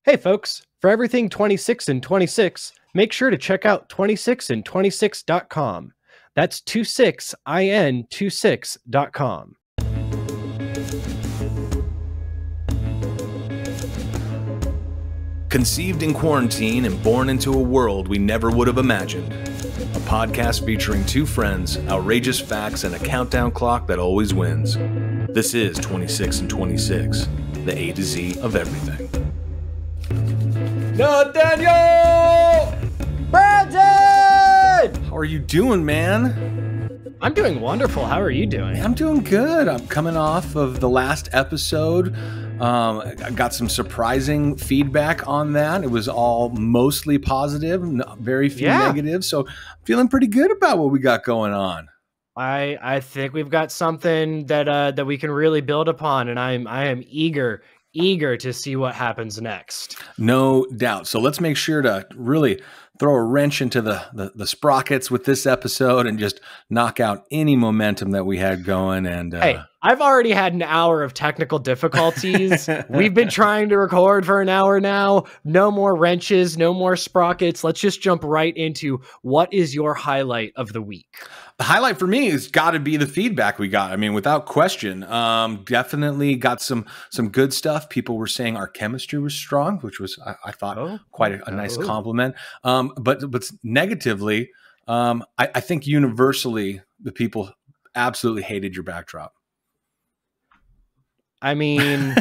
Hey folks, for everything 26 and 26, make sure to check out 26and26.com. That's 26in26.com. Conceived in quarantine and born into a world we never would have imagined. A podcast featuring two friends, outrageous facts, and a countdown clock that always wins. This is 26 and 26, the A to Z of everything. Nathaniel! Brandon! How are you doing, man? I'm doing wonderful. How are you doing? I'm doing good. I'm coming off of the last episode. I got some surprising feedback on that. It was all mostly positive, very few negatives. So I'm feeling pretty good about what we got going on. I think we've got something that we can really build upon, and I am eager to see what happens next. No doubt. So let's make sure to really throw a wrench into the sprockets with this episode and just knock out any momentum that we had going. And hey, I've already had an hour of technical difficulties. We've been trying to record for an hour now. No more wrenches, no more sprockets. Let's just jump right into what is your highlight of the week. The highlight for me has got to be the feedback we got. I mean, without question, definitely got some good stuff. People were saying our chemistry was strong, which was, I thought, quite a nice compliment. But negatively, I think universally the people absolutely hated your backdrop. I mean,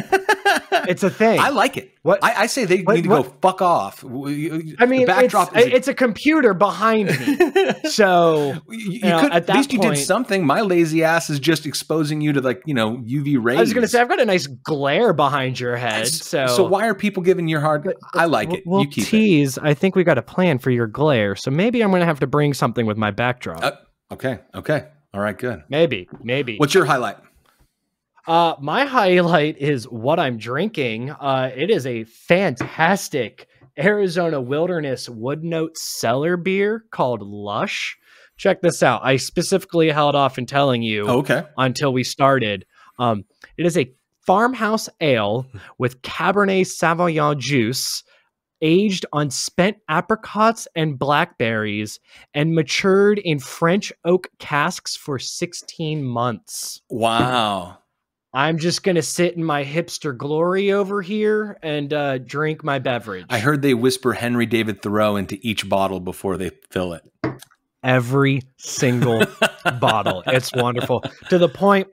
it's a thing. I like it. What I say they need to go fuck off. I mean, it's a computer behind me. So you could, at least you did something. My lazy ass is just exposing you to UV rays. I was going to say, I've got a nice glare behind your head. So why are people giving you hard? I like it. Well, you keep it. I think we got a plan for your glare. So maybe I'm going to have to bring something with my backdrop. Okay. All right, good. Maybe. What's your highlight? My highlight is what I'm drinking. It is a fantastic Arizona Wilderness Wood Note Cellar beer called Lush. Check this out. I specifically held off in telling you until we started. It is a farmhouse ale with Cabernet Sauvignon juice, aged on spent apricots and blackberries, and matured in French oak casks for 16 months. Wow. I'm just going to sit in my hipster glory over here and drink my beverage. I heard they whisper Henry David Thoreau into each bottle before they fill it. Every single bottle. It's wonderful. To the point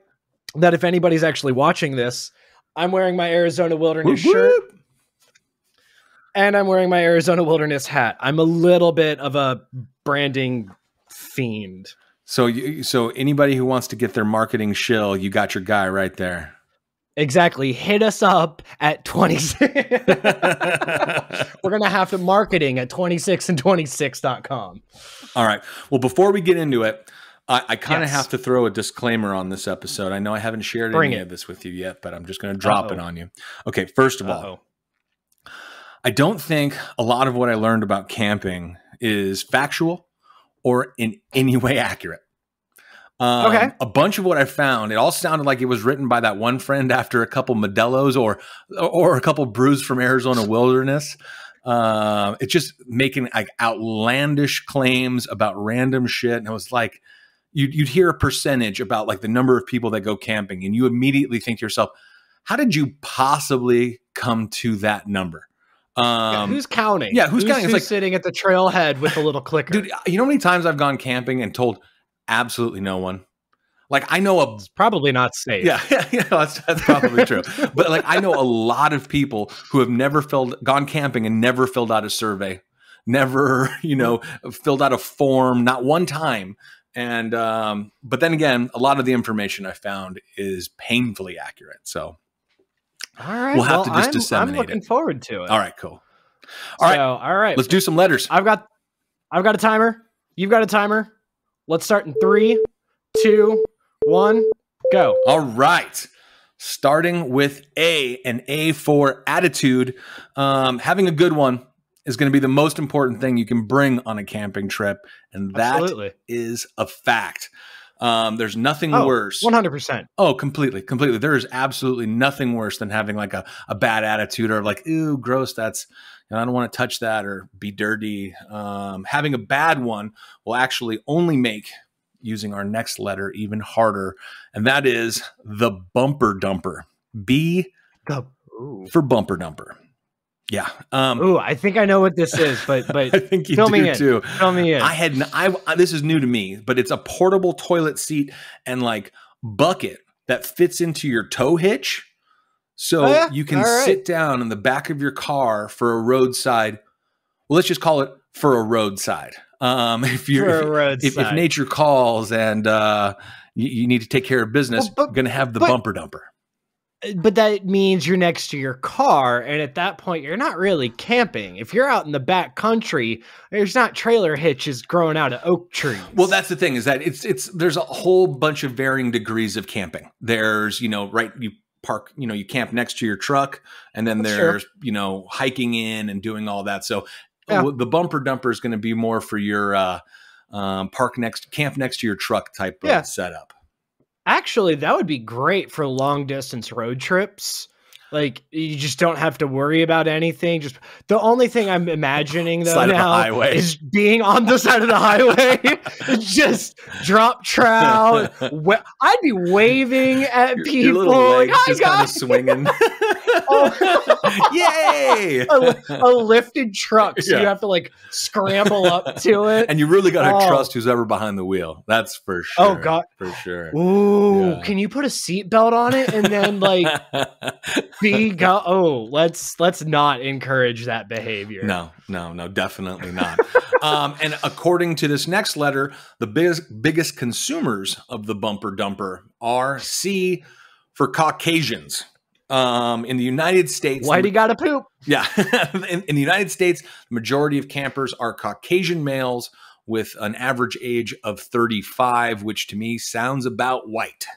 that if anybody's actually watching this, I'm wearing my Arizona Wilderness shirt. And I'm wearing my Arizona Wilderness hat. I'm a little bit of a branding fiend. So anybody who wants to get their marketing shill, you got your guy right there. Exactly. Hit us up at 26. We're going to have to marketing at 26and26.com. All right. Well, before we get into it, I kind of have to throw a disclaimer on this episode. I know I haven't shared any of this with you yet, but I'm just going to drop it on you. Okay. First of all, I don't think a lot of what I learned about camping is factual or in any way accurate. A bunch of what I found, it all sounded like it was written by that one friend after a couple Modelo's or a couple brews from Arizona Wilderness. It's just making like outlandish claims about random shit. And it was like, you'd hear a percentage about like the number of people that go camping, and you immediately think to yourself, how did you possibly come to that number? Who's counting? Yeah, who's counting? It's like sitting at the trailhead with the little clicker. Dude, you know how many times I've gone camping and told absolutely no one? Like I know it's probably not safe. Yeah, that's probably true. But like I know a lot of people who have never gone camping and never filled out a survey, never filled out a form, not one time. And but then again, a lot of the information I found is painfully accurate. So. All right. We'll have to just disseminate it. I'm looking forward to it. All right, cool. All right. Let's do some letters. I've got a timer. You've got a timer. Let's start in 3, 2, 1, go. All right. Starting with an A for attitude. Having a good one is going to be the most important thing you can bring on a camping trip. And that is a fact. There's nothing worse. 100%. Oh, completely. There is absolutely nothing worse than having like a bad attitude or like, ooh, gross. That's, I don't want to touch that or be dirty. Having a bad one will actually only make using our next letter even harder. And that is the bumper dumper. B for bumper dumper. Yeah. I think I know what this is, but I think you do too. Fill me in. This is new to me, but it's a portable toilet seat and like bucket that fits into your tow hitch. So you can sit down in the back of your car for a roadside. Well, let's just call it for a roadside. If nature calls and you need to take care of business, you're going to have the bumper dumper. But that means you're next to your car, and at that point, you're not really camping. If you're out in the back country, there's not trailer hitches growing out of oak trees. Well, that's the thing is that there's a whole bunch of varying degrees of camping. There's, you park, you camp next to your truck, and then there's, hiking in and doing all that. So the bumper dumper is going to be more for your camp next to your truck type of setup. Actually, that would be great for long distance road trips. Like you just don't have to worry about anything. Just the only thing I'm imagining though now is being on the side of the highway. Just drop trout. I'd be waving at people. Your little legs like, just kind of swinging. Yay! A lifted truck, so you have to like scramble up to it. And you really got to trust who's ever behind the wheel. That's for sure. Oh God, for sure. Ooh, can you put a seatbelt on it and then like let's not encourage that behavior. No, definitely not. And according to this next letter, the biggest consumers of the bumper dumper are C for Caucasians. In the United States, why do you gotta poop? Yeah, in the United States, the majority of campers are Caucasian males with an average age of 35, which to me sounds about white.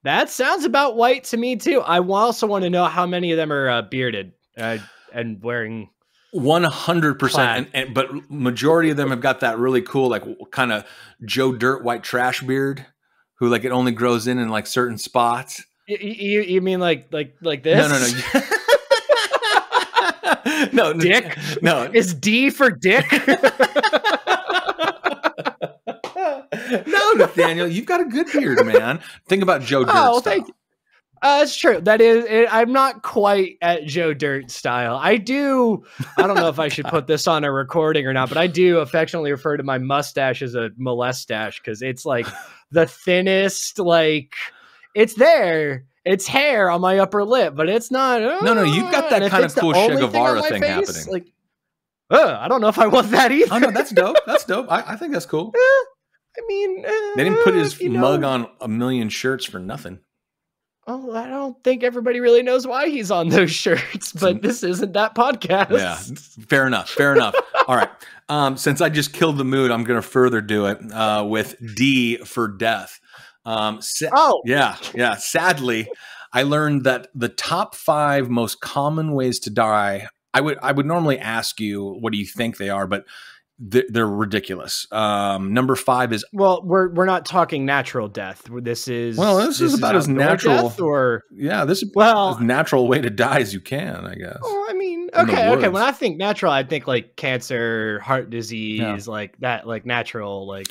That sounds about white to me too. I also want to know how many of them are bearded and wearing 100%. But majority of them have got that really cool, like kind of Joe Dirt white trash beard, who like it only grows in like certain spots. You mean like this? No. Dick? No. Is D for dick? No, Nathaniel, you've got a good beard, man. Think about Joe Dirt style. Thank you. It's true. That is, I'm not quite at Joe Dirt style. I don't know if I should put this on a recording or not, but I do affectionately refer to my mustache as a molestache because it's like the thinnest, like it's there. It's hair on my upper lip, but it's not. No, you've got that kind of cool Che Guevara thing happening. Like, I don't know if I want that either. Oh no, that's dope. That's dope. I think that's cool. I mean, they didn't put his mug on a million shirts for nothing. Oh, I don't think everybody really knows why he's on those shirts, but this isn't that podcast. Yeah, fair enough. All right. Since I just killed the mood, I'm going to further do it with D for death. Yeah. Sadly, I learned that the top 5 most common ways to die, I would normally ask you, what do you think they are? But they're ridiculous. Number 5 is we're not talking natural death. This is about as natural death, or this is as natural way to die as you can, I guess. Well, I mean, okay. When I think natural, I think like cancer, heart disease, like that, like natural, like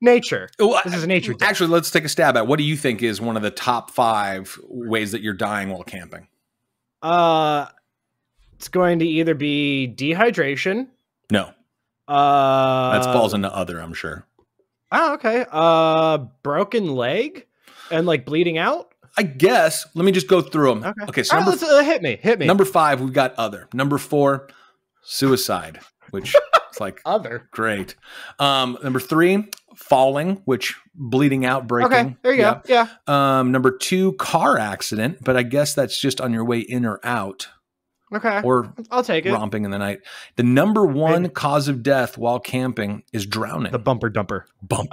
nature. Well, this is nature death. Actually, let's take a stab at what do you think is one of the top 5 ways that you're dying while camping? It's going to either be dehydration. No. That falls into other, I'm sure. Oh, okay. Broken leg and like bleeding out. I guess. Let me just go through them. Okay. So hit me. Number 5, we've got other. Number 4, suicide, which is like other. Great. Number 3, falling, which bleeding out, breaking. Okay. There you go. Yeah. Number 2, car accident, but I guess that's just on your way in or out. Okay. Or I'll take it. Romping in the night. The number 1 cause of death while camping is drowning. The bumper dumper. The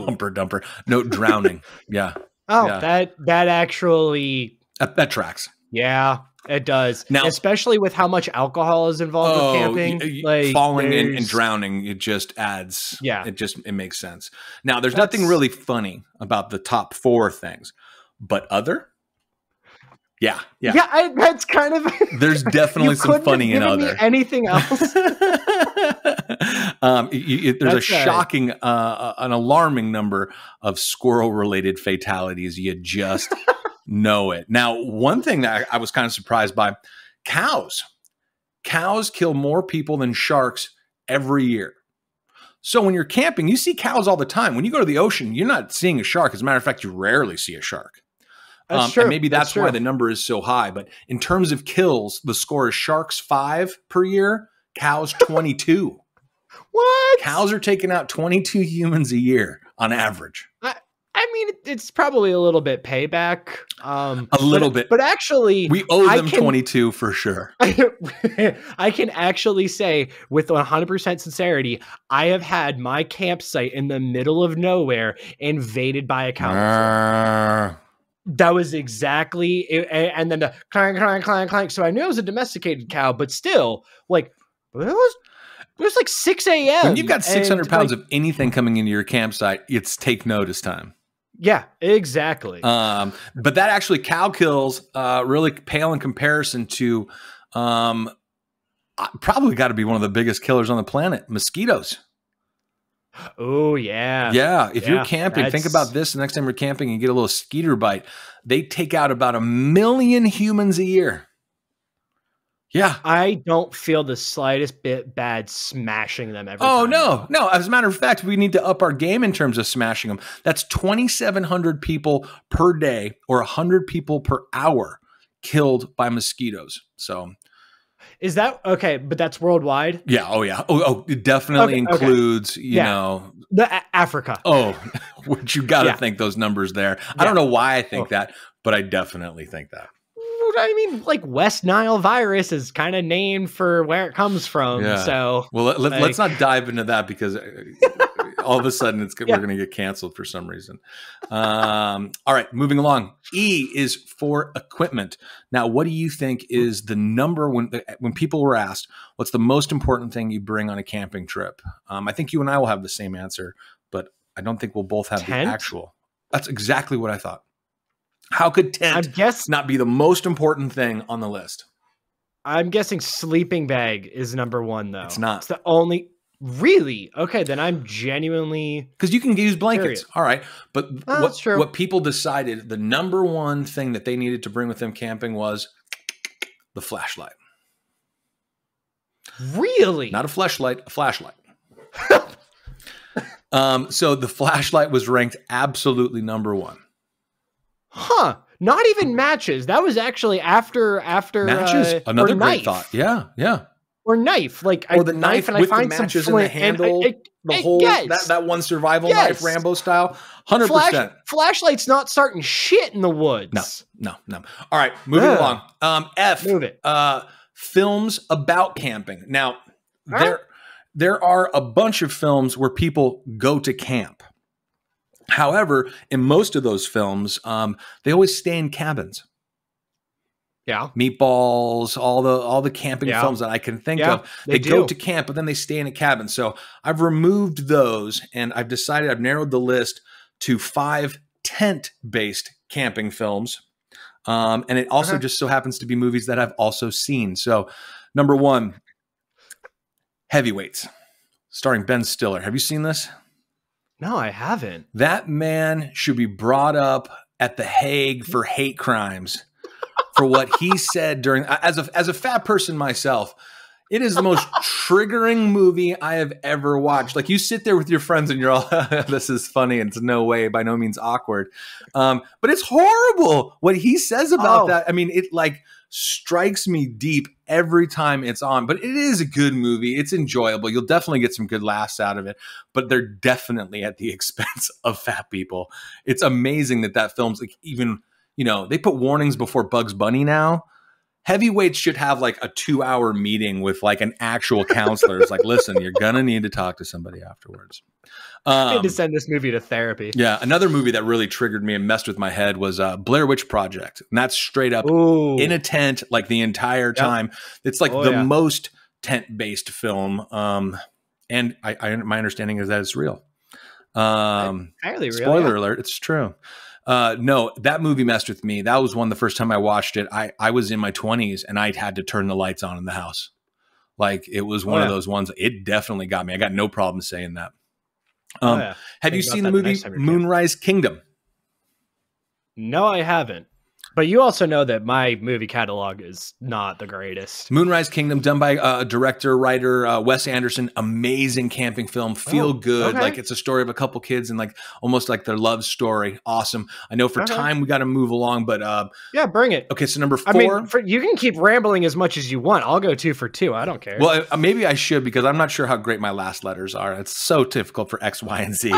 bumper dumper. No, drowning. Yeah. Oh, yeah. That actually that tracks. Yeah. It does. Now, especially with how much alcohol is involved with camping. Like falling and drowning, it just adds. Yeah. It makes sense. Now, there's nothing really funny about the top 4 things, but other? Yeah. That's kind of. There's definitely some funny in other. Anything else? There's a shocking, an alarming number of squirrel-related fatalities. You just know it. Now, one thing that I was kind of surprised by: cows. Cows kill more people than sharks every year. So when you're camping, you see cows all the time. When you go to the ocean, you're not seeing a shark. As a matter of fact, you rarely see a shark. That's true. And maybe that's why the number is so high. But in terms of kills, the score is sharks 5 per year, cows 22. What? Cows are taking out 22 humans a year on average. I mean, it's probably a little bit payback. A little bit. But actually, we owe them 22 for sure. I can actually say with 100% sincerity, I have had my campsite in the middle of nowhere invaded by a cow. That was exactly it, and then the clank, clank, clank, clank. So I knew it was a domesticated cow, but still, like, it was like 6 a.m. When you've got 600 pounds of anything coming into your campsite, it's take notice time. Yeah, exactly. But that actually, cow kills really pale in comparison to probably got to be one of the biggest killers on the planet, mosquitoes. Oh, yeah. Yeah. If you're camping, think about this. The next time you're camping and you get a little skeeter bite, they take out about 1 million humans a year. Yeah. I don't feel the slightest bit bad smashing them every time. Oh, no. No. As a matter of fact, we need to up our game in terms of smashing them. That's 2,700 people per day or 100 people per hour killed by mosquitoes. So... Is that okay? But that's worldwide. Yeah. Oh, yeah. Oh, it definitely includes, you know, Africa. Oh, which you got to think those numbers there. I don't know why I think that, but I definitely think that. I mean, like West Nile virus is kind of named for where it comes from. Yeah. So, well, let's not dive into that because all of a sudden we're going to get canceled for some reason. All right, moving along. E is for equipment. Now, what do you think is the number when people were asked, what's the most important thing you bring on a camping trip? I think you and I will have the same answer, but I don't think we'll both have the actual. That's exactly what I thought. How could tent not be the most important thing on the list? I'm guessing sleeping bag is number 1, though. It's not. It's the only... Really? Okay, then I'm genuinely... Because you can use blankets. All right. But what people decided the number 1 thing that they needed to bring with them camping was the flashlight. Really? Not a fleshlight, a flashlight. So the flashlight was ranked absolutely number 1. Huh. Not even matches. That was actually after matches. Another great thought. Yeah, yeah. Or knife, like or the knife and with I find the matches some flint, and the handle, the whole that one survival knife, Rambo style, 100%. Flashlight's not starting shit in the woods. No. All right, moving along. F. Move it. Films about camping. Now there are a bunch of films where people go to camp. However, in most of those films, they always stay in cabins. Yeah. Meatballs, all the camping films that I can think of. They go to camp, but then they stay in a cabin. So I've removed those, and I've narrowed the list to 5 tent-based camping films. And it also just so happens to be movies that I've also seen. So number 1, Heavyweights, starring Ben Stiller. Have you seen this? No, I haven't. That man should be brought up at The Hague for hate crimes for what he said during, as a fat person myself, it is the most triggering movie I have ever watched. Like, you sit there with your friends and you're all, this is funny and it's by no means awkward. But it's horrible what he says about that. I mean, it like strikes me deep every time it's on, but it is a good movie. It's enjoyable. You'll definitely get some good laughs out of it, but they're definitely at the expense of fat people. It's amazing that film's like, even, you know, they put warnings before Bugs Bunny now. Heavyweights should have like a 2-hour meeting with like an actual counselor. It's like, listen, you're going to need to talk to somebody afterwards. I need to send this movie to therapy. Yeah. Another movie that really triggered me and messed with my head was Blair Witch Project. And that's straight up in a tent like the entire time. It's like the most tent-based film. And my understanding is that it's real. Spoiler alert, it's true. No, that movie messed with me. That was the first time I watched it. I was in my 20s and I had to turn the lights on in the house. Like it was one of those ones. It definitely got me. I got no problem saying that. Have you seen the movie Moonrise Kingdom? No, I haven't. But you also know that my movie catalog is not the greatest. Moonrise Kingdom, done by director, writer Wes Anderson. Amazing camping film. Feel good. Like it's a story of a couple kids and like almost like their love story. Awesome. I know for time we got to move along, but yeah, bring it. Okay, so number 4. I mean, you can keep rambling as much as you want. I'll go 2 for 2. I don't care. Well, maybe I should because I'm not sure how great my last letters are. It's so difficult for X, Y, and Z.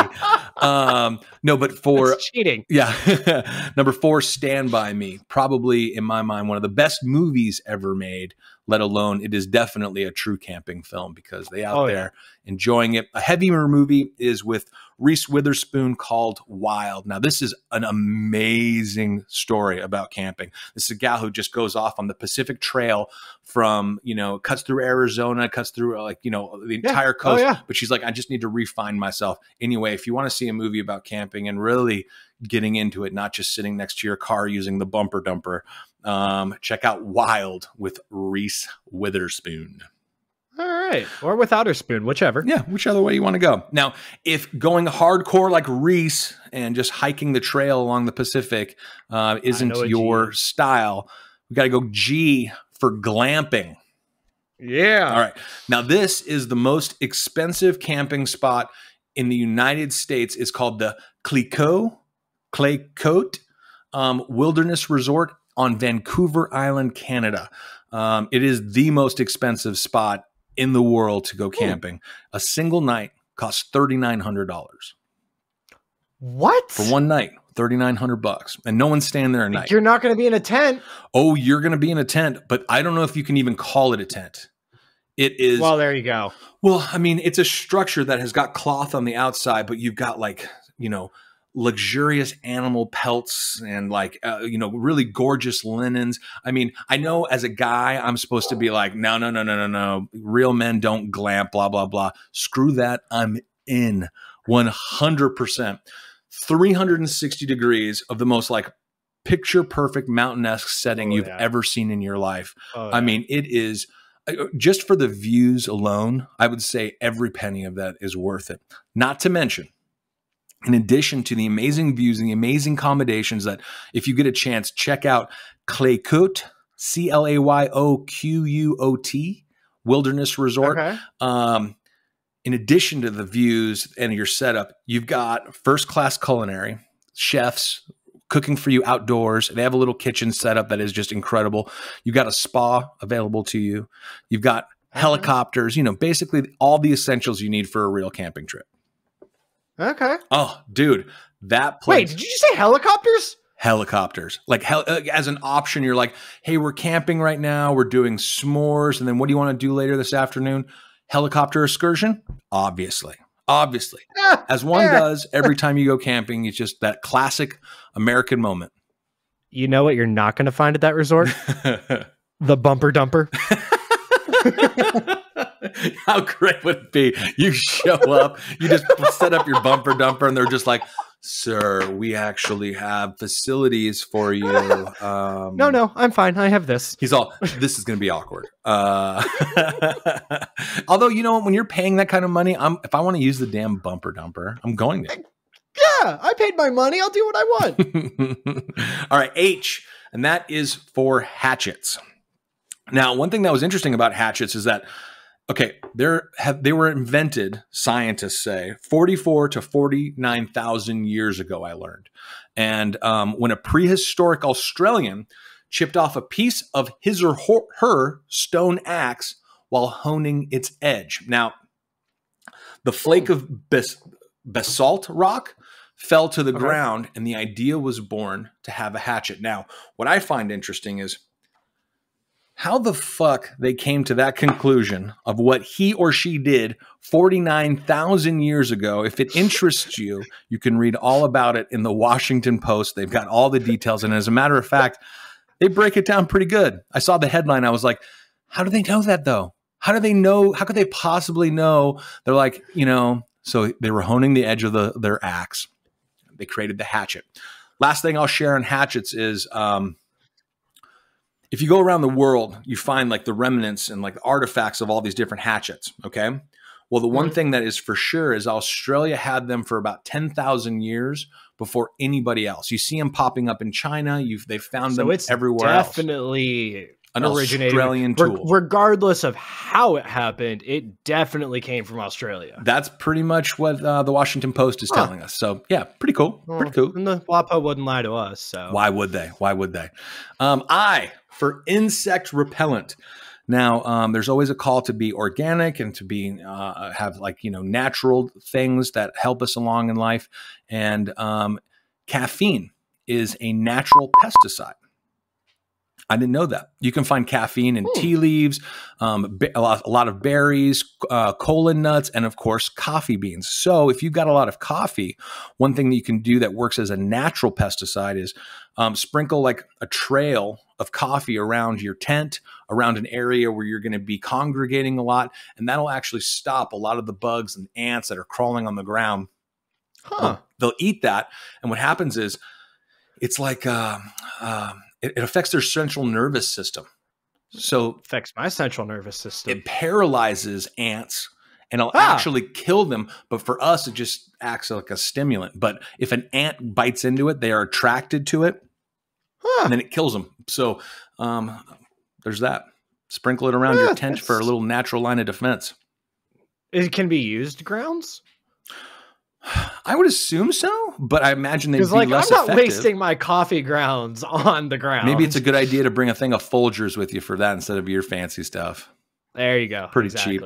No, but for that's cheating. Yeah, number 4, Stand By Me. Probably in my mind one of the best movies ever made, let alone it is definitely a true camping film because they out there enjoying it. A heavier movie is with Reese Witherspoon called Wild. Now this is an amazing story about camping. This is a gal who just goes off on the Pacific Trail from, cuts through Arizona, cuts through the entire coast. But she's like, I just need to refine myself. Anyway, if you want to see a movie about camping and really getting into it, not just sitting next to your car using the bumper dumper, check out Wild with Reese Witherspoon. All right. Or without her spoon, whichever. Yeah, whichever way you want to go. Now, if going hardcore like Reese and just hiking the trail along the Pacific isn't your style, we got to go G for glamping. Yeah. All right. Now, this is the most expensive camping spot in the United States. It's called the Claycote Wilderness Resort on Vancouver Island, Canada. It is the most expensive spot in the world to go camping. A single night costs $3,900. What? For one night, $3,900, and no one's staying there a night. You're not going to be in a tent. Oh, you're going to be in a tent, but I don't know if you can even call it a tent. It is. Well, there you go. Well, I mean, it's a structure that has got cloth on the outside, but you've got like, luxurious animal pelts and like, really gorgeous linens. I mean, I know as a guy, I'm supposed to be like, no. Real men don't glamp, blah, blah, blah. Screw that. I'm in 100%. 360 degrees of the most like picture perfect mountain-esque setting you've ever seen in your life. I mean, it is just for the views alone. I would say every penny of that is worth it. Not to mention, in addition to the amazing views and the amazing accommodations that if you get a chance, check out Claycote, Clayquot Wilderness Resort. Okay. In addition to the views and your setup, you've got first-class culinary, chefs cooking for you outdoors. They have a little kitchen setup that is just incredible. You've got a spa available to you. You've got helicopters, basically all the essentials you need for a real camping trip. Okay. Oh, dude, that place. Wait, did you just say helicopters? Helicopters. Like as an option, you're like, hey, we're camping right now. We're doing s'mores. And then what do you want to do later this afternoon? Helicopter excursion? Obviously. As one does every time you go camping. It's just that classic American moment. You know what you're not going to find at that resort? The bumper dumper. How great would it be? You show up, you just set up your bumper dumper, and they're just like, sir, we actually have facilities for you. No, I'm fine. I have this. He's all, this is going to be awkward. Although, when you're paying that kind of money, if I want to use the damn bumper dumper, I'm going there. Yeah, I paid my money. I'll do what I want. All right, H, and that is for hatchets. Now, one thing that was interesting about hatchets is that, okay, they were invented, scientists say, 44 to 49,000 years ago, I learned. And when a prehistoric Australian chipped off a piece of his or her stone axe while honing its edge. Now, the flake of basalt rock fell to the ground, and the idea was born to have a hatchet. Now, what I find interesting is how the fuck they came to that conclusion of what he or she did 49,000 years ago. If it interests you, you can read all about it in the Washington Post. They've got all the details. And as a matter of fact, they break it down pretty good. I saw the headline. I was like, how do they know that though? How do they know? How could they possibly know? They're like, so they were honing the edge of their axe. They created the hatchet. Last thing I'll share on hatchets is, if you go around the world, you find like the remnants and like the artifacts of all these different hatchets. Okay. Well, the one thing that is for sure is Australia had them for about 10,000 years before anybody else. You see them popping up in China. They've found them everywhere else. Definitely an Australian tool. Regardless of how it happened, it definitely came from Australia. That's pretty much what the Washington Post is telling us. So yeah, pretty cool. Pretty cool. And the WAPO wouldn't lie to us. So why would they? Why would they? I for insect repellent. Now, there's always a call to be organic and to be have like natural things that help us along in life. And caffeine is a natural pesticide. I didn't know that. You can find caffeine in tea leaves, a lot of berries, kola nuts, and of course, coffee beans. So if you've got a lot of coffee, one thing that you can do that works as a natural pesticide is sprinkle like a trail of coffee around your tent, around an area where you're going to be congregating a lot, and that'll actually stop a lot of the bugs and ants that are crawling on the ground. They'll eat that, and what happens is it's like it affects their central nervous system. So it affects my central nervous system. It paralyzes ants and it'll actually kill them. But for us, it just acts like a stimulant. But if an ant bites into it, they are attracted to it and then it kills them. So there's that. Sprinkle it around your tent for a little natural line of defense. It can be used grounds? I would assume so, but I imagine they'd be less effective. I'm not wasting my coffee grounds on the ground. Maybe it's a good idea to bring a thing of Folgers with you for that instead of your fancy stuff. There you go. Pretty cheap.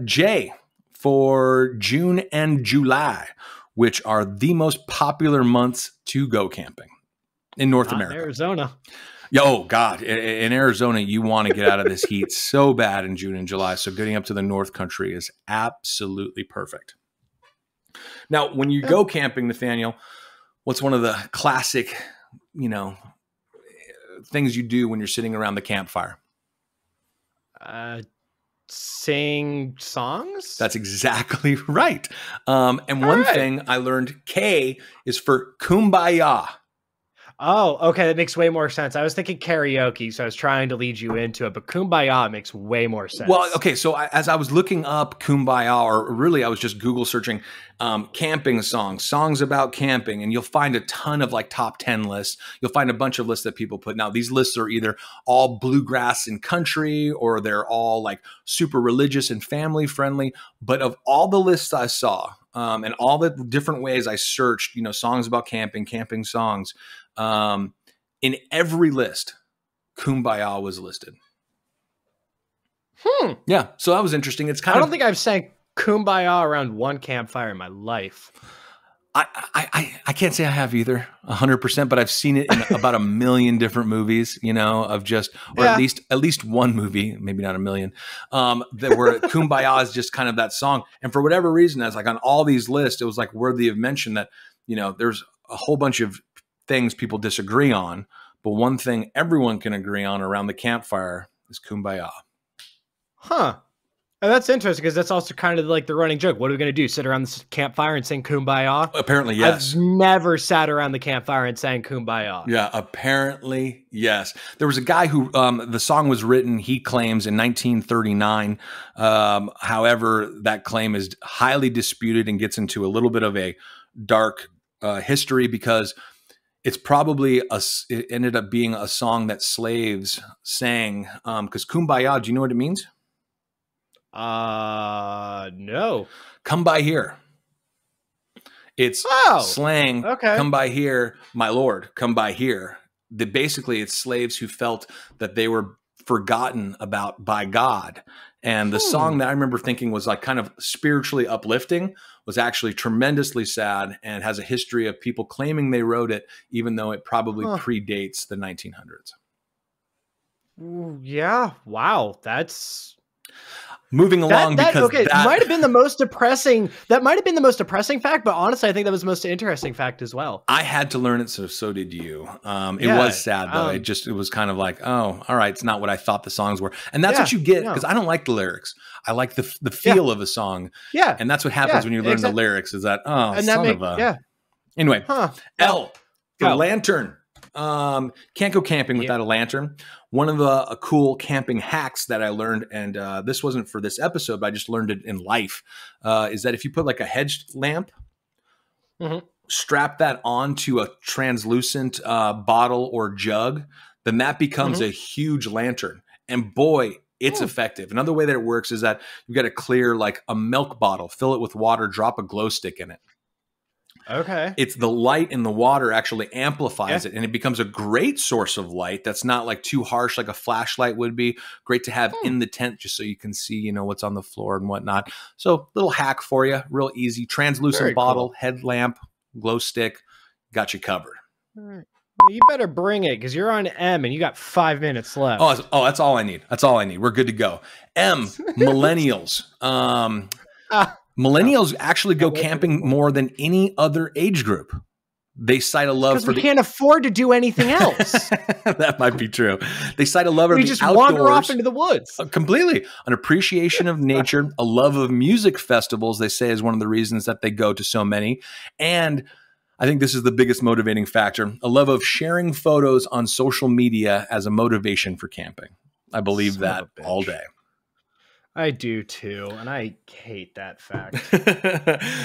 J for June and July, which are the most popular months to go camping in North America. Arizona. Oh, God. In Arizona, you want to get out of this heat so bad in June and July. So getting up to the North Country is absolutely perfect. Now, when you go camping, Nathaniel, what's one of the classic, things you do when you're sitting around the campfire? Sing songs? That's exactly right. And one thing I learned, K is for kumbaya. Oh, okay. That makes way more sense. I was thinking karaoke, so I was trying to lead you into it, but kumbaya makes way more sense. Well, okay. So as I was looking up kumbaya, or really I was just Google searching camping songs about camping, and you'll find a ton of like top 10 lists. You'll find a bunch of lists that people put. Now, these lists are either all bluegrass and country, or they're all like super religious and family friendly. But of all the lists I saw, and all the different ways I searched, songs about camping songs, in every list, kumbaya was listed. Yeah. So that was interesting. It's kind of, I don't think I've sang kumbaya around one campfire in my life. I can't say I have either 100%, but I've seen it in about a million different movies, of just, or at least one movie, maybe not a million, that where kumbaya is just kind of that song. And for whatever reason, as like on all these lists, it was like worthy of mention that, there's a whole bunch of things people disagree on, but one thing everyone can agree on around the campfire is kumbaya. And that's interesting because that's also kind of like the running joke. What are we going to do? Sit around this campfire and sing kumbaya? Apparently, yes. I've never sat around the campfire and sang kumbaya. Yeah, apparently, yes. There was a guy who, the song was written, he claims, in 1939. However, that claim is highly disputed and gets into a little bit of a dark history because it's probably it ended up being a song that slaves sang. Because kumbaya, do you know what it means? No. Come by here. It's slang. Okay. Come by here, my lord. Come by here. Basically, it's slaves who felt that they were forgotten about by God. And the song that I remember thinking was like kind of spiritually uplifting was actually tremendously sad and has a history of people claiming they wrote it, even though it probably predates the 1900s. Ooh, yeah. Wow. That's moving along because that might have been the most depressing. That might have been the most depressing fact, but honestly, I think that was the most interesting fact as well. I had to learn it, so did you. It was sad though. It was kind of like, oh, all right, it's not what I thought the songs were, and that's what you get because I don't like the lyrics. I like the feel of a song. Yeah, and that's what happens when you learn the lyrics. Is that Anyway, L, the lantern. Can't go camping without a lantern. One of the cool camping hacks that I learned, and this wasn't for this episode, but I just learned it in life, is that if you put like a hedged lamp, strap that onto a translucent bottle or jug, then that becomes a huge lantern. And boy, it's effective. Another way that it works is that you've got to clear like a milk bottle, fill it with water, drop a glow stick in it. Okay. It's the light in the water actually amplifies it, and it becomes a great source of light that's not like too harsh like a flashlight would be. Great to have in the tent just so you can see, you know, what's on the floor and whatnot. So little hack for you, real easy. Translucent bottle, headlamp, glow stick, got you covered. All right. Well, you better bring it because you're on M and you got 5 minutes left. Oh, that's all I need. That's all I need. We're good to go. M, millennials. Millennials actually go camping more than any other age group. They cite a love for we can't afford to do anything else. That might be true. They cite a love of the outdoors. We just wander off into the woods. Completely. An appreciation of nature, a love of music festivals, they say, is one of the reasons that they go to so many. And I think this is the biggest motivating factor, a love of sharing photos on social media as a motivation for camping. I believe that all day. I do too, and I hate that fact.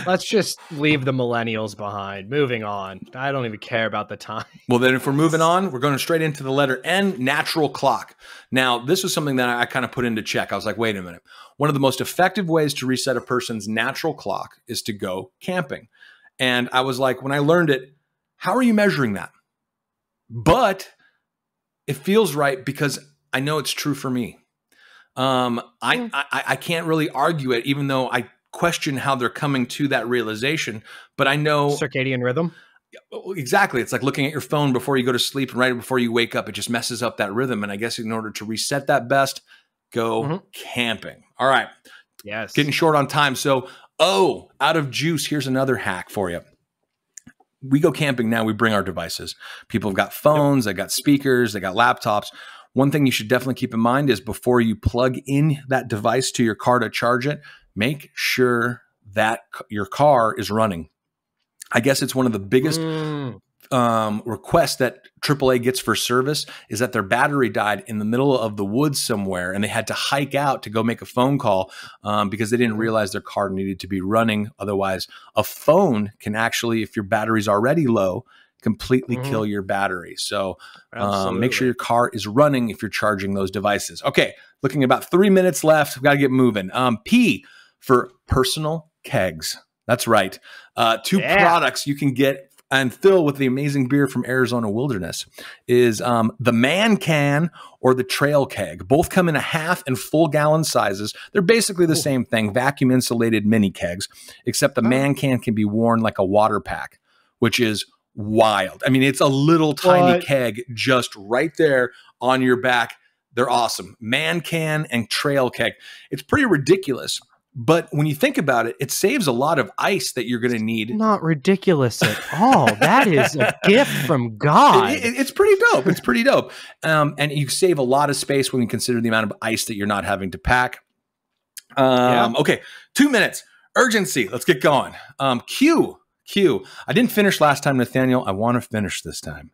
Let's just leave the millennials behind. Moving on. I don't even care about the time. Well, then if we're moving on, we're going straight into the letter N, natural clock. Now, this was something that I kind of put into check. I was like, wait a minute. One of the most effective ways to reset a person's natural clock is to go camping. And I was like, when I learned it, how are you measuring that? But it feels right because I know it's true for me. I can't really argue it, even though I question how they're coming to that realization. But I know circadian rhythm. Exactly. It's like looking at your phone before you go to sleep and right before you wake up. It just messes up that rhythm. And I guess in order to reset that best, go camping. All right. Yes. Getting short on time. So, out of juice. Here's another hack for you. We go camping now. We bring our devices. People have got phones. They got speakers. They got laptops. One thing you should definitely keep in mind is before you plug in that device to your car to charge it, make sure that your car is running. I guess it's one of the biggest requests that AAA gets for service is that their battery died in the middle of the woods somewhere and they had to hike out to go make a phone call because they didn't realize their car needed to be running. Otherwise, a phone can actually, if your battery's already low, completely kill your battery. So make sure your car is running if you're charging those devices. Okay, looking about 3 minutes left. We've got to get moving. P for personal kegs. That's right. Two products you can get and fill with the amazing beer from Arizona Wilderness is the Man Can or the Trail Keg. Both come in a half and full gallon sizes. They're basically the same thing, vacuum insulated mini kegs, except the Man Can be worn like a water pack, which is wild. I mean, it's a little tiny keg just right there on your back. They're awesome. Man Can and Trail Keg. It's pretty ridiculous. But when you think about it, it saves a lot of ice that you're going to need. Not ridiculous at all. That is a gift from God. It's pretty dope. It's pretty dope. And you save a lot of space when you consider the amount of ice that you're not having to pack. Okay, 2 minutes. Urgency. Let's get going. Q. I didn't finish last time, Nathaniel. I want to finish this time.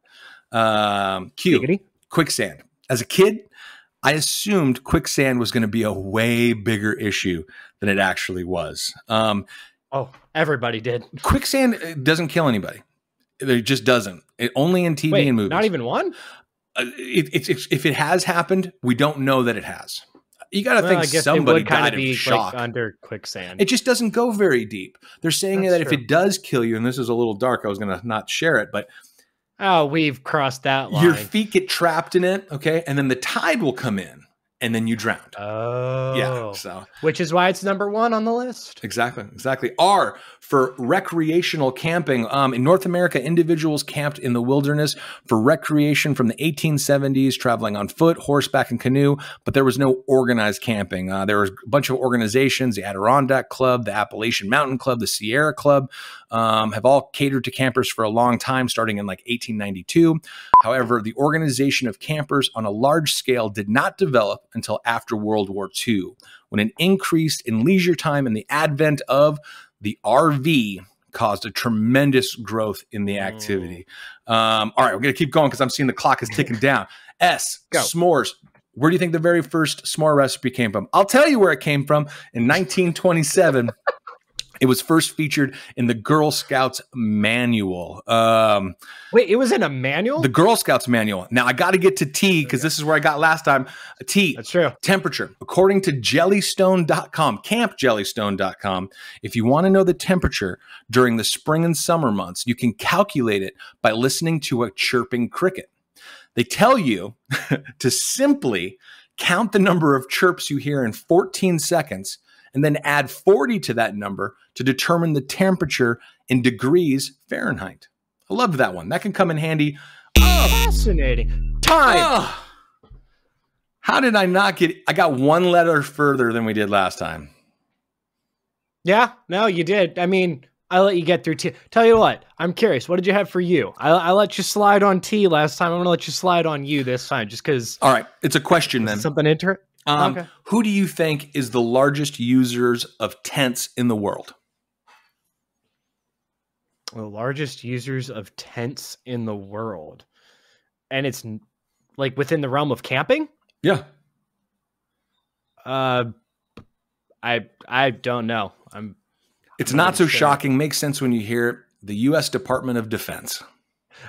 Q. Giggity. Quicksand. As a kid, I assumed quicksand was going to be a way bigger issue than it actually was. Everybody did. Quicksand doesn't kill anybody. It just doesn't. It only in TV and movies. Not even one? If it has happened, we don't know that it has. You got to think somebody died of shock. Like under quicksand. It just doesn't go very deep. They're saying that if it does kill you, and this is a little dark, I was going to not share it, but we've crossed that line. Your feet get trapped in it, okay? And then the tide will come in and then you drowned. Oh. Yeah. So, which is why it's number 1 on the list. Exactly. R for recreational camping. In North America, individuals camped in the wilderness for recreation from the 1870s, traveling on foot, horseback, and canoe, but there was no organized camping. There was a bunch of organizations, the Adirondack Club, the Appalachian Mountain Club, the Sierra Club, have all catered to campers for a long time, starting in like 1892. However, the organization of campers on a large scale did not develop until after World War II, when an increase in leisure time and the advent of the RV caused a tremendous growth in the activity. All right, we're going to keep going because I'm seeing the clock is ticking down. S, Go. S'mores. Where do you think the very first s'more recipe came from? I'll tell you where it came from. In 1927, it was first featured in the Girl Scouts manual. Wait, it was in a manual? The Girl Scouts manual. Now, I got to get to T because this is where I got last time. T. That's true. Temperature. According to jellystone.com, campjellystone.com, if you want to know the temperature during the spring and summer months, you can calculate it by listening to a chirping cricket. They tell you to simply count the number of chirps you hear in 14 seconds and then add 40 to that number to determine the temperature in degrees Fahrenheit. I loved that one. That can come in handy. Fascinating. Time. How did I not get... I got one letter further than we did last time. Yeah, no, you did. I mean, I let you get through T. Tell you what, I'm curious. What did you have for you? I let you slide on T last time. I'm going to let you slide on you this time just because... All right, it's a question then. Something interesting? Okay. Who do you think is the largest users of tents in the world? The largest users of tents in the world. And it's like within the realm of camping? Yeah. I don't know. It's not so shocking. Makes sense when you hear it. The U.S. Department of Defense.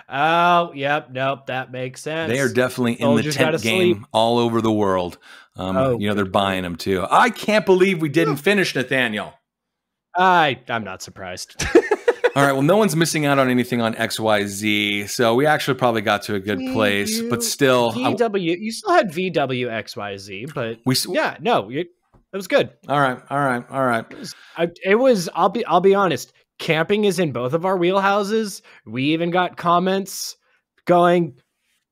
Oh, yep. Nope. That makes sense. They are definitely in the tent game all over the world. They're buying them too. I can't believe we didn't finish, Nathaniel. I'm not surprised. All right. Well, no one's missing out on anything on XYZ. So we actually probably got to a good place, but still. You still had VWXYZ, but it was good. All right. It was, I'll be honest. Camping is in both of our wheelhouses. We even got comments going,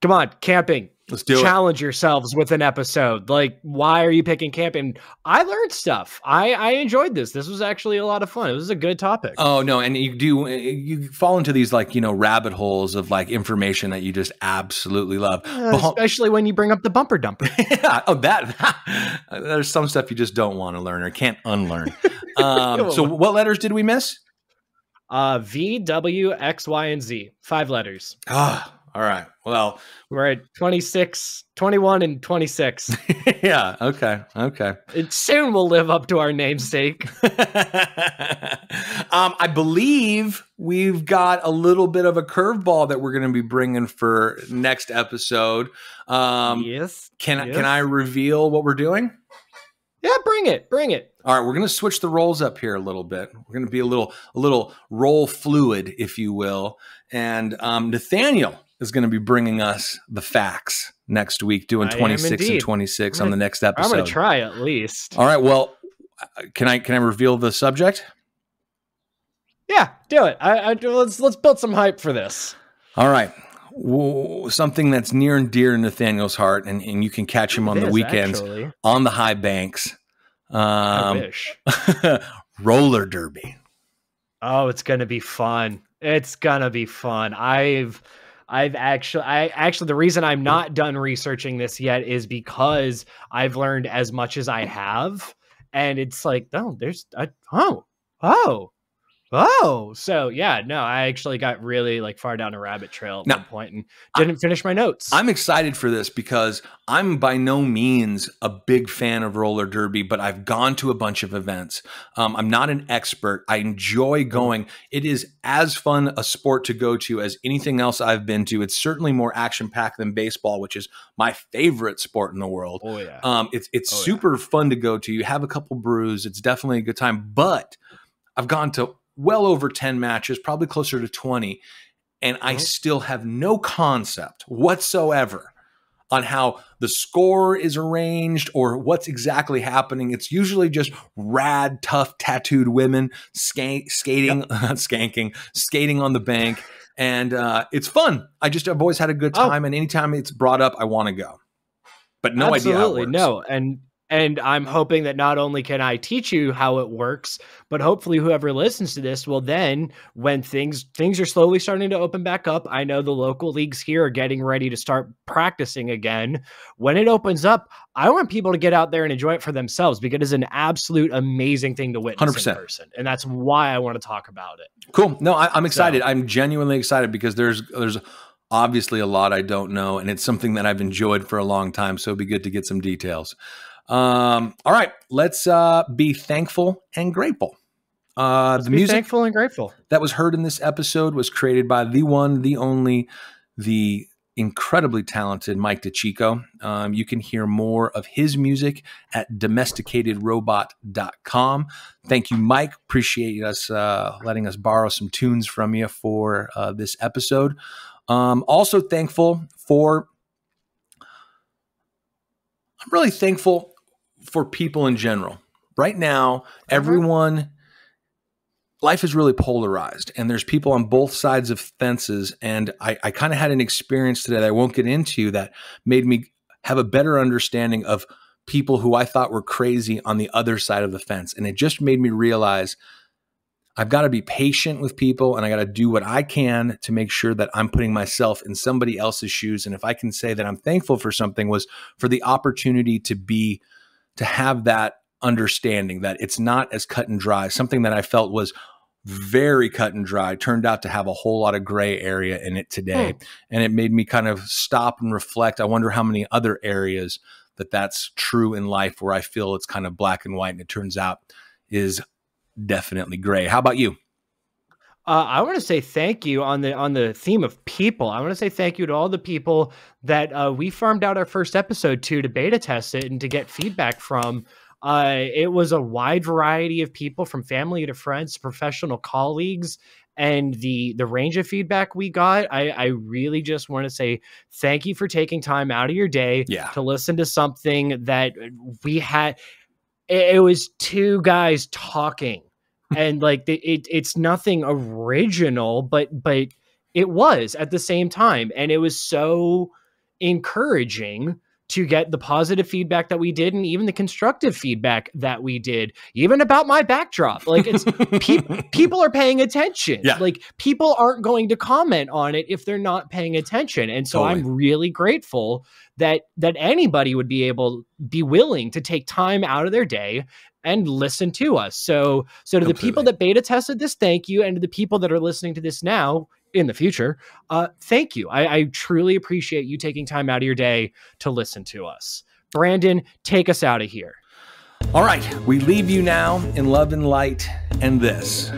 come on, camping. Let's do it. Challenge yourselves with an episode. Like, why are you picking camping? I learned stuff. I enjoyed this. This was actually a lot of fun. It was a good topic. Oh, no. And you fall into these rabbit holes of information that you just absolutely love. Especially when you bring up the bumper dumper. Yeah. Oh, that. There's some stuff you just don't want to learn or can't unlearn. So what letters did we miss? V, W, X, Y, and Z. 5 letters. All right. Well, we're at 26, 21, and 26. Yeah. Okay. It soon will live up to our namesake. I believe we've got a little bit of a curveball that we're going to be bringing for next episode. Yes. Can I reveal what we're doing? Yeah, bring it. All right, we're going to switch the roles up here a little bit. We're going to be a little role fluid, if you will. And Nathaniel is going to be bringing us the facts next week, doing 26 and 26 on the next episode. I'm going to try at least. All right, well, can I reveal the subject? Yeah, do it. Let's build some hype for this. All right. Something that's near and dear to Nathaniel's heart, and you can catch him on the weekends on the high banks. I wish. Roller derby. Oh, it's gonna be fun. I actually the reason I'm not done researching this yet is because I've learned as much as I have, and it's like, so yeah, no, I actually got really far down a rabbit trail at one point and didn't finish my notes. I'm excited for this because I'm by no means a big fan of roller derby, but I've gone to a bunch of events. I'm not an expert. I enjoy going. It is as fun a sport to go to as anything else I've been to. It's certainly more action-packed than baseball, which is my favorite sport in the world. Oh yeah. It's super fun to go to. You have a couple brews. It's definitely a good time, but I've gone to well over 10 matches, probably closer to 20. And I still have no concept whatsoever on how the score is arranged or what's exactly happening. It's usually just rad, tough, tattooed women skating, skating on the bank. And it's fun. I've always had a good time. And anytime it's brought up, I want to go. But no idea how it works. No. And I'm hoping that not only can I teach you how it works, but hopefully whoever listens to this will then, when things are slowly starting to open back up, I know the local leagues here are getting ready to start practicing again. When it opens up, I want people to get out there and enjoy it for themselves, because it is an absolute amazing thing to witness 100%. in person. And that's why I want to talk about it. Cool. No, I'm excited. I'm genuinely excited because there's obviously a lot I don't know, and it's something that I've enjoyed for a long time. So it'd be good to get some details. All right, let's be thankful and grateful. The music thankful and grateful that was heard in this episode was created by the one, the only, the incredibly talented Mike DeChico. You can hear more of his music at domesticatedrobot.com. Thank you, Mike. Appreciate us letting us borrow some tunes from you for this episode. Also thankful for, I'm really thankful for people in general. Right now, life is really polarized, and there's people on both sides of fences. And I kind of had an experience today that I won't get into that made me have a better understanding of people who I thought were crazy on the other side of the fence. And it just made me realize I've got to be patient with people, and I got to do what I can to make sure that I'm putting myself in somebody else's shoes. And if I can say that I'm thankful for something, was for the opportunity to have that understanding that it's not as cut and dry. Something that I felt was very cut and dry turned out to have a whole lot of gray area in it today. And it made me kind of stop and reflect. I wonder how many other areas that's true in life where I feel it's kind of black and white, and it turns out is definitely gray. How about you? I want to say thank you on the theme of people. I want to say thank you to all the people that we farmed out our first episode to beta test it and to get feedback from. It was a wide variety of people, from family to friends, professional colleagues, and the range of feedback we got. I really just want to say thank you for taking time out of your day to listen to something that we had. It was two guys talking. And like it's nothing original, but it was at the same time. And it was so encouraging to get the positive feedback that we did, and even the constructive feedback that we did, even about my backdrop. Like, it's people are paying attention. Yeah. Like, people aren't going to comment on it if they're not paying attention. And so I'm really grateful that anybody would be willing to take time out of their day and listen to us. So to the people that beta tested this, thank you. And to the people that are listening to this now in the future, thank you. I truly appreciate you taking time out of your day to listen to us. Brandon, take us out of here. All right. We leave you now in love and light and this.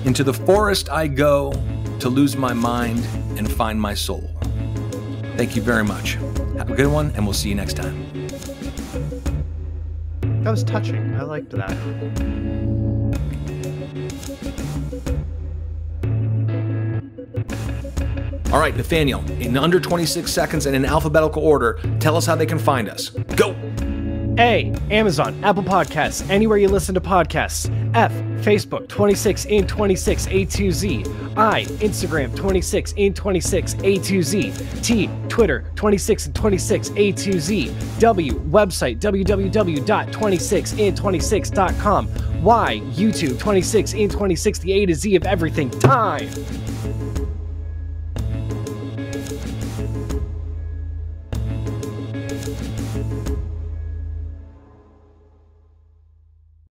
Into the forest I go to lose my mind and find my soul. Thank you very much. Have a good one, and we'll see you next time. That was touching. I liked that. All right, Nathaniel, in under 26 seconds and in alphabetical order, tell us how they can find us. Go! A, Amazon, Apple Podcasts, anywhere you listen to podcasts. F, Facebook, 26in26 A2Z. I, Instagram, 26in26 A2Z. T, Twitter, 26in26 A2Z. W, website, www.26in26.com. Y, YouTube, 26in26, the A to Z of everything. Time!